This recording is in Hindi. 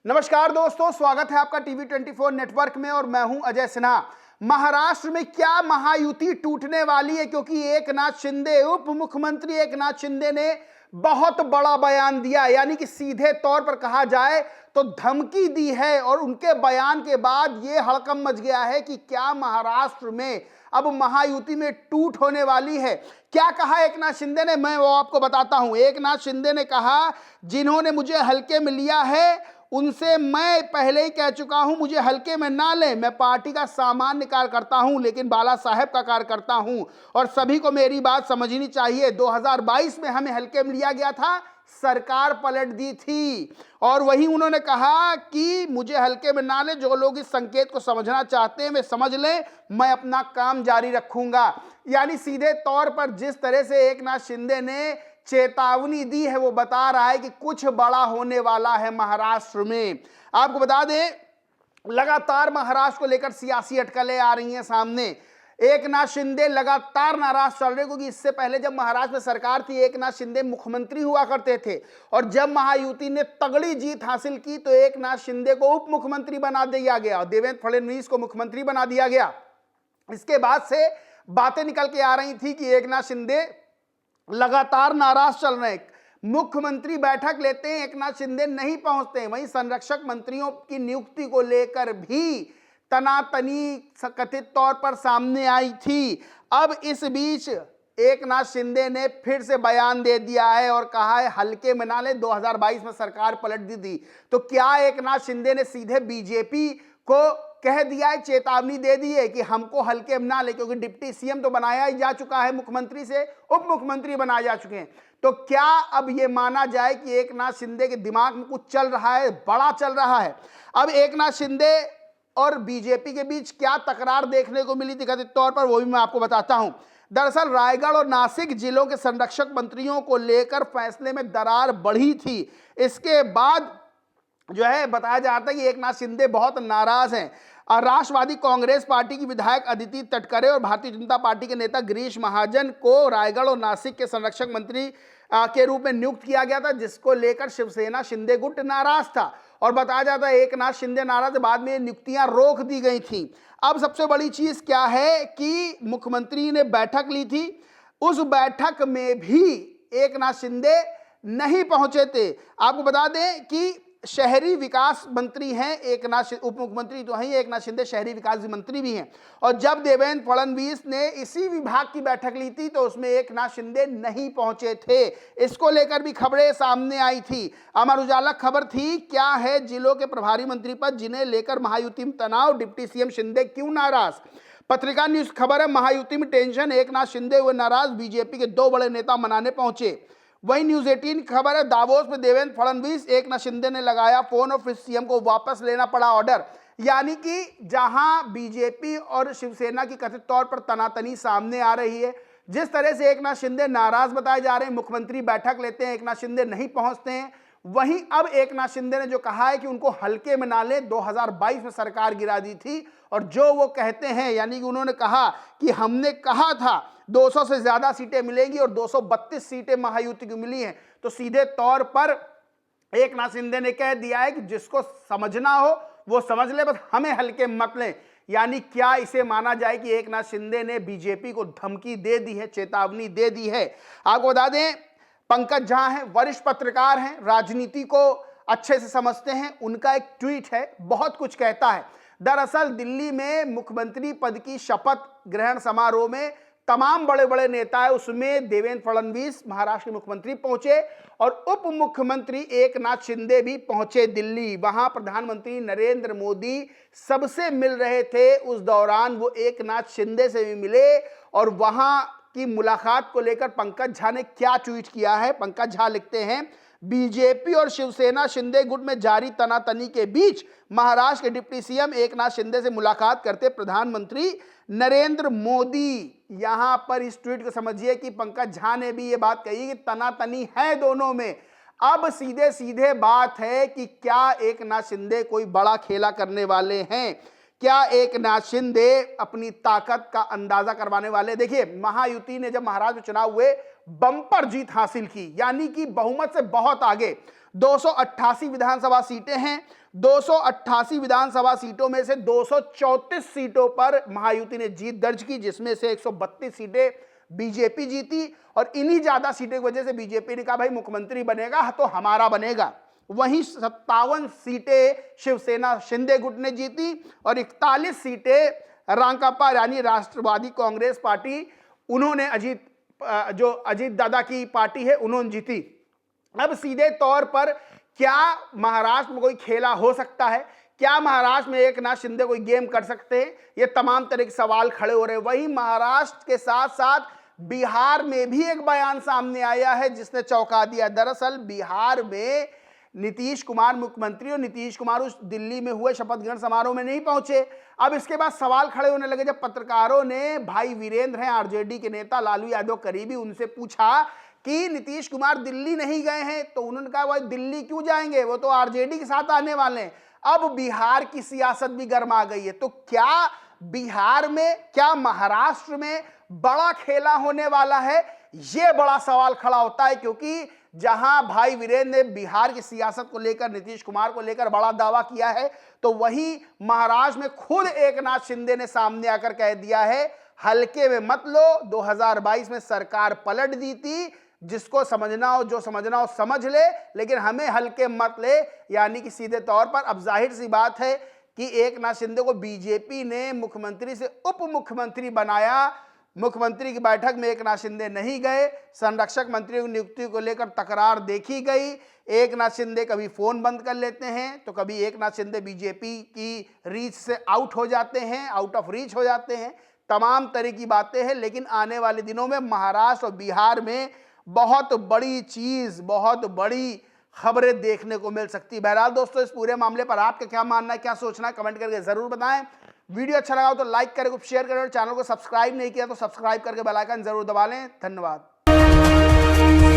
नमस्कार दोस्तों, स्वागत है आपका टीवी 24 नेटवर्क में और मैं हूं अजय सिन्हा। महाराष्ट्र में क्या महायुति टूटने वाली है, क्योंकि एकनाथ शिंदे, उप मुख्यमंत्री एकनाथ शिंदे ने बहुत बड़ा बयान दिया, यानी कि सीधे तौर पर कहा जाए तो धमकी दी है। और उनके बयान के बाद यह हड़कंप मच गया है कि क्या महाराष्ट्र में अब महायुति में टूट होने वाली है। क्या कहा एकनाथ शिंदे ने, मैं वो आपको बताता हूं। एकनाथ शिंदे ने कहा, जिन्होंने मुझे हल्के में लिया है उनसे मैं पहले ही कह चुका हूं, मुझे हल्के में ना लें। मैं पार्टी का सामान्य कार्यकर्ता हूं, लेकिन बाला साहेब का कार्यकर्ता हूं और सभी को मेरी बात समझनी चाहिए। 2022 में हमें हल्के में लिया गया था, सरकार पलट दी थी। और वही उन्होंने कहा कि मुझे हल्के में ना ले, जो लोग इस संकेत को समझना चाहते हैं वे समझ लें, मैं अपना काम जारी रखूंगा। यानी सीधे तौर पर जिस तरह से एकनाथ शिंदे ने चेतावनी दी है वो बता रहा है कि कुछ बड़ा होने वाला है महाराष्ट्र में। आपको बता दें, लगातार महाराष्ट्र को लेकर सियासी अटकलें आ रही हैं सामने। एकनाथ शिंदे लगातार नाराज चल रहे, क्योंकि इससे पहले जब महाराष्ट्र में सरकार थी एकनाथ शिंदे मुख्यमंत्री हुआ करते थे, और जब महायुति ने तगड़ी जीत हासिल की तो एकनाथ शिंदे को उप मुख्यमंत्री बना दिया गया और देवेंद्र फडणवीस को मुख्यमंत्री बना दिया गया। इसके बाद से बातें निकल के आ रही थी कि एकनाथ शिंदे लगातार नाराज चल रहे हैं। मुख्यमंत्री बैठक लेते हैं, एकनाथ शिंदे नहीं पहुंचते हैं। वहीं संरक्षक मंत्रियों की नियुक्ति को लेकर भी तनातनी कथित तौर पर सामने आई थी। अब इस बीच एकनाथ शिंदे ने फिर से बयान दे दिया है और कहा है हल्के में ना ले, 2022 में सरकार पलट दी थी। तो क्या एकनाथ शिंदे ने सीधे बीजेपी को कह दिया है, चेतावनी दे दी है कि हमको हल्के में ना ले, क्योंकि डिप्टी सीएम तो बनाया ही जा चुका है, मुख्यमंत्री से उप मुख्यमंत्री बनाए जा चुके हैं। तो क्या अब यह माना जाए कि एकनाथ शिंदे के दिमाग में कुछ चल रहा है, बड़ा चल रहा है। अब एकनाथ शिंदे और बीजेपी के बीच क्या तकरार देखने को मिली थी कथित तौर पर, वो भी मैं आपको बताता हूं। दरअसल रायगढ़ और नासिक जिलों के संरक्षक मंत्रियों को लेकर फैसले में दरार बढ़ी थी। इसके बाद जो है बताया जाता है कि एकनाथ शिंदे बहुत नाराज हैं। और राष्ट्रवादी कांग्रेस पार्टी की विधायक अदिति तटकरे और भारतीय जनता पार्टी के नेता गिरीश महाजन को रायगढ़ और नासिक के संरक्षक मंत्री के रूप में नियुक्त किया गया था, जिसको लेकर शिवसेना शिंदे गुट नाराज था। और बताया जाता है एकनाथ शिंदे नाराज, बाद में नियुक्तियां रोक दी गई थी। अब सबसे बड़ी चीज क्या है कि मुख्यमंत्री ने बैठक ली थी, उस बैठक में भी एकनाथ शिंदे नहीं पहुंचे थे। आपको बता दें कि शहरी विकास मंत्री हैं एकनाथ, उप मुख्यमंत्री तो हैं एकनाथ शिंदे, शहरी विकास मंत्री भी हैं। और जब देवेंद्र फडणवीस ने इसी विभाग की बैठक ली थी तो उसमें एकनाथ शिंदे नहीं पहुंचे थे। इसको लेकर भी खबरें सामने आई थी। अमर उजाला खबर थी, क्या है जिलों के प्रभारी मंत्री पद जिन्हें लेकर महायुति में तनाव, डिप्टी सीएम शिंदे क्यों नाराज। पत्रिका न्यूज खबर है, महायुति में टेंशन, एकनाथ शिंदे हुए नाराज, बीजेपी के 2 बड़े नेता मनाने पहुंचे। वही न्यूज 18 की खबर है, दावोस में देवेंद्र फडणवीस, एकनाथ शिंदे ने लगाया फोन और फिर सीएम को वापस लेना पड़ा ऑर्डर। यानी कि जहां बीजेपी और शिवसेना की कथित तौर पर तनातनी सामने आ रही है, जिस तरह से एकनाथ शिंदे नाराज बताए जा रहे हैं, मुख्यमंत्री बैठक लेते हैं, एकनाथ शिंदे नहीं पहुंचते हैं। वहीं अब एकनाथ शिंदे ने जो कहा है कि उनको हल्के में ना ले, 2022 में सरकार गिरा दी थी, और जो वो कहते हैं, यानी कि उन्होंने कहा कि हमने कहा था 200 से ज्यादा सीटें मिलेंगी और 232 सीटें महायुति को मिली हैं। तो सीधे तौर पर एकनाथ शिंदे ने कह दिया है कि जिसको समझना हो वो समझ ले, बस हमें हल्के मत लें। यानी क्या इसे माना जाए कि एकनाथ शिंदे ने बीजेपी को धमकी दे दी है, चेतावनी दे दी है। आपको बता दें, पंकज झा हैं, वरिष्ठ पत्रकार हैं, राजनीति को अच्छे से समझते हैं। उनका एक ट्वीट है, बहुत कुछ कहता है। दरअसल दिल्ली में मुख्यमंत्री पद की शपथ ग्रहण समारोह में तमाम बड़े बड़े नेता है, उसमें देवेंद्र फडणवीस महाराष्ट्र के मुख्यमंत्री पहुंचे और उप मुख्यमंत्री एकनाथ शिंदे भी पहुंचे दिल्ली। वहां प्रधानमंत्री नरेंद्र मोदी सबसे मिल रहे थे। उस दौरान वो एकनाथ शिंदे से भी मिले और वहां की मुलाकात को लेकर पंकज झा ने क्या ट्वीट किया है। पंकज झा लिखते हैं, बीजेपी और शिवसेना शिंदे गुट में जारी तनातनी के बीच महाराष्ट्र के डिप्टी सीएम एकनाथ शिंदे से मुलाकात करते प्रधानमंत्री नरेंद्र मोदी। यहां पर इस ट्वीट को समझिए कि पंकज झा ने भी ये बात कही कि तनातनी है दोनों में। अब सीधे सीधे बात है कि क्या एकनाथ शिंदे कोई बड़ा खेला करने वाले हैं, क्या एकनाथ शिंदे अपनी ताकत का अंदाजा करवाने वाले। देखिए, महायुति ने जब महाराष्ट्र में चुनाव हुए बम्पर जीत हासिल की, यानी कि बहुमत से बहुत आगे। 288 विधानसभा सीटें हैं। 288 विधानसभा सीटों में से 234 सीटों पर महायुति ने जीत दर्ज की, जिसमें से 132 सीटें बीजेपी जीती। और इन्हीं ज्यादा सीटों की वजह से बीजेपी ने कहा भाई मुख्यमंत्री बनेगा तो हमारा बनेगा। वहीं 57 सीटें शिवसेना शिंदे गुट ने जीती और 41 सीटें रांकापा यानी राष्ट्रवादी कांग्रेस पार्टी, उन्होंने अजीत दादा की पार्टी है, उन्होंने जीती। अब सीधे तौर पर क्या महाराष्ट्र में कोई खेला हो सकता है? क्या महाराष्ट्र में एकनाथ शिंदे कोई गेम कर सकते हैं? ये तमाम तरह के सवाल खड़े हो रहे हैं। वहीं महाराष्ट्र के साथ साथ बिहार में भी एक बयान सामने आया है जिसने चौंका दिया। दरअसल बिहार में नीतीश कुमार मुख्यमंत्री और नीतीश कुमार उस दिल्ली में हुए शपथ ग्रहण समारोह में नहीं पहुंचे। अब इसके बाद सवाल खड़े होने लगे जब पत्रकारों ने भाई वीरेंद्र हैं आरजेडी के नेता लालू यादव करीबी, उनसे पूछा कि नीतीश कुमार दिल्ली नहीं गए हैं, तो उन्होंने कहा भाई दिल्ली क्यों जाएंगे, वो तो आरजेडी के साथ आने वाले हैं। अब बिहार की सियासत भी गर्मा गई है। तो क्या बिहार में, क्या महाराष्ट्र में बड़ा खेला होने वाला है? यह बड़ा सवाल खड़ा होता है, क्योंकि जहां भाई वीरेंद्र ने बिहार की सियासत को लेकर, नीतीश कुमार को लेकर बड़ा दावा किया है, तो वहीं महाराष्ट्र में खुद एकनाथ शिंदे ने सामने आकर कह दिया है हल्के में मत लो। 2022 में सरकार पलट दी थी, जिसको समझना हो, जो समझना हो समझ ले, लेकिन हमें हल्के मत ले। यानी कि सीधे तौर पर अब जाहिर सी बात है कि एकनाथ शिंदे को बीजेपी ने मुख्यमंत्री से उप मुख्यमंत्री बनाया। मुख्यमंत्री की बैठक में एकनाथ शिंदे नहीं गए। संरक्षक मंत्री की नियुक्ति को लेकर तकरार देखी गई। एकनाथ शिंदे कभी फोन बंद कर लेते हैं, तो कभी एकनाथ शिंदे बीजेपी की रीच से आउट हो जाते हैं, आउट ऑफ रीच हो जाते हैं। तमाम तरह की बातें हैं, लेकिन आने वाले दिनों में महाराष्ट्र और बिहार में बहुत बड़ी चीज, बहुत बड़ी खबरें देखने को मिल सकती है। बहरहाल दोस्तों, इस पूरे मामले पर आपका क्या मानना है, क्या सोचना है, कमेंट करके जरूर बताएं। वीडियो अच्छा लगा हो तो लाइक करें, शेयर करें और चैनल को सब्सक्राइब नहीं किया तो सब्सक्राइब करके बेल आइकन जरूर दबा लें। धन्यवाद।